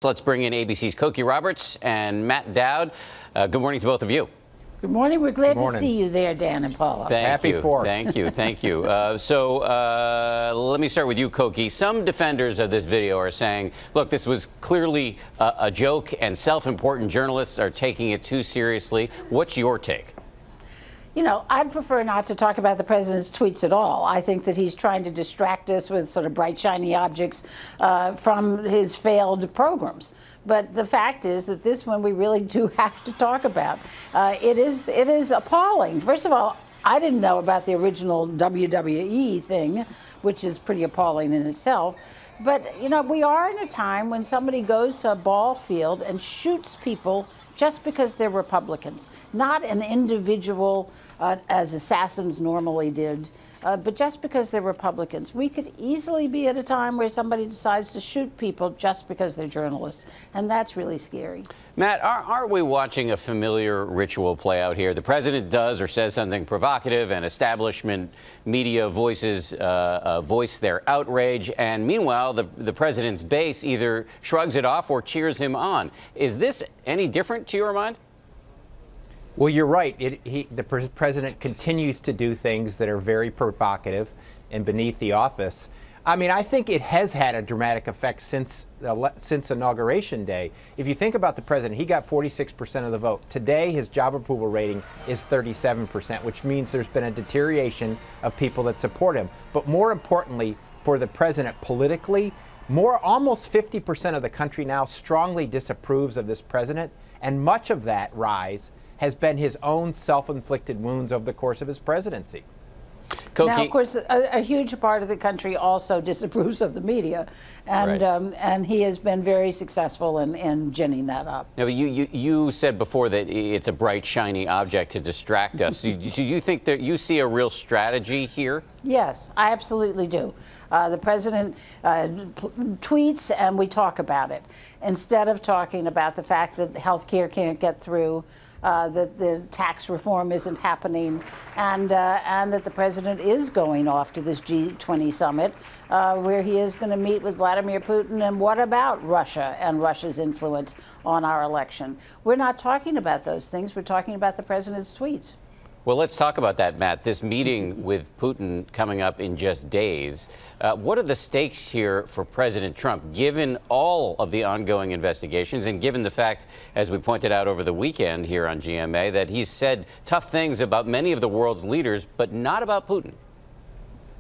Let's bring in ABC's Cokie Roberts and Matt Dowd. Good morning to both of you. Good morning. We're glad to see you there, Dan and Paula. Happy you. 4th. Thank you. Thank you. Let me start with you, Cokie. Some defenders of this video are saying, look, this was clearly a joke and self-important journalists are taking it too seriously. What's your take? You know, I'd prefer not to talk about the president's tweets at all. I think that he's trying to distract us with sort of bright, shiny objects from his failed programs. But the fact is that this one we really do have to talk about. It is appalling. First of all, I didn't know about the original WWE thing, which is pretty appalling in itself. But, you know, we are in a time when somebody goes to a ball field and shoots people just because they're Republicans, not an individual as assassins normally did, but just because they're Republicans. We could easily be at a time where somebody decides to shoot people just because they're journalists, and that's really scary. Matt, aren't we watching a familiar ritual play out here? The president does or says something provocative, and establishment media voices voice their outrage, and meanwhile, the president's base either shrugs it off or cheers him on. Is this any different to your mind? Well, you're right. The president continues to do things that are very provocative and beneath the office. I mean, I think it has had a dramatic effect since Inauguration Day. If you think about the president, he got 46% of the vote. Today, his job approval rating is 37%, which means there's been a deterioration of people that support him. But more importantly, for the president politically, almost 50% of the country now strongly disapproves of this president, and much of that rise has been his own self-inflicted wounds over the course of his presidency. Cokie. Now, of course, a huge part of the country also disapproves of the media, and right. And he has been very successful in ginning that up. No, but you said before that it's a bright, shiny object to distract us. Do you think that you see a real strategy here? Yes, I absolutely do. The president tweets and we talk about it instead of talking about the fact that health care can't get through, that the tax reform isn't happening, and that the president is going off to this G20 summit where he is going to meet with Vladimir Putin. And what about Russia and Russia's influence on our election? We're not talking about those things. We're talking about the president's tweets. Well, let's talk about that, Matt. This meeting with Putin coming up in just days. What are the stakes here for President Trump, given all of the ongoing investigations and given the fact, as we pointed out over the weekend here on GMA, that he's said tough things about many of the world's leaders, but not about Putin?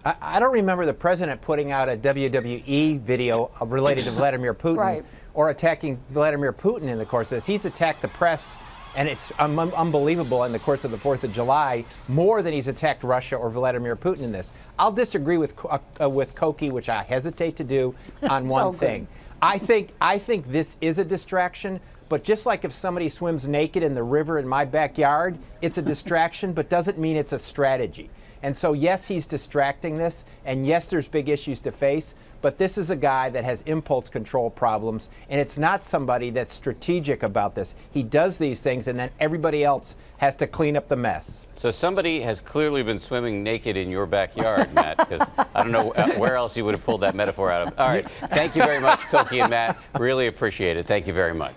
I don't remember the president putting out a WWE video related to Vladimir Putin Right. or attacking Vladimir Putin in the course of this. He's attacked the press, and it's unbelievable in the course of the 4th of July, more than he's attacked Russia or Vladimir Putin in this. I'll disagree with Cokie, which I hesitate to do, on one thing. I think this is a distraction, but just like if somebody swims naked in the river in my backyard, it's a distraction, but doesn't mean it's a strategy. And so, yes, he's distracting this, and yes, there's big issues to face, but this is a guy that has impulse control problems, and it's not somebody that's strategic about this. He does these things, and then everybody else has to clean up the mess. So somebody has clearly been swimming naked in your backyard, Matt, because I don't know where else you would have pulled that metaphor out of. All right. Thank you very much, Cokie and Matt. Really appreciate it. Thank you very much.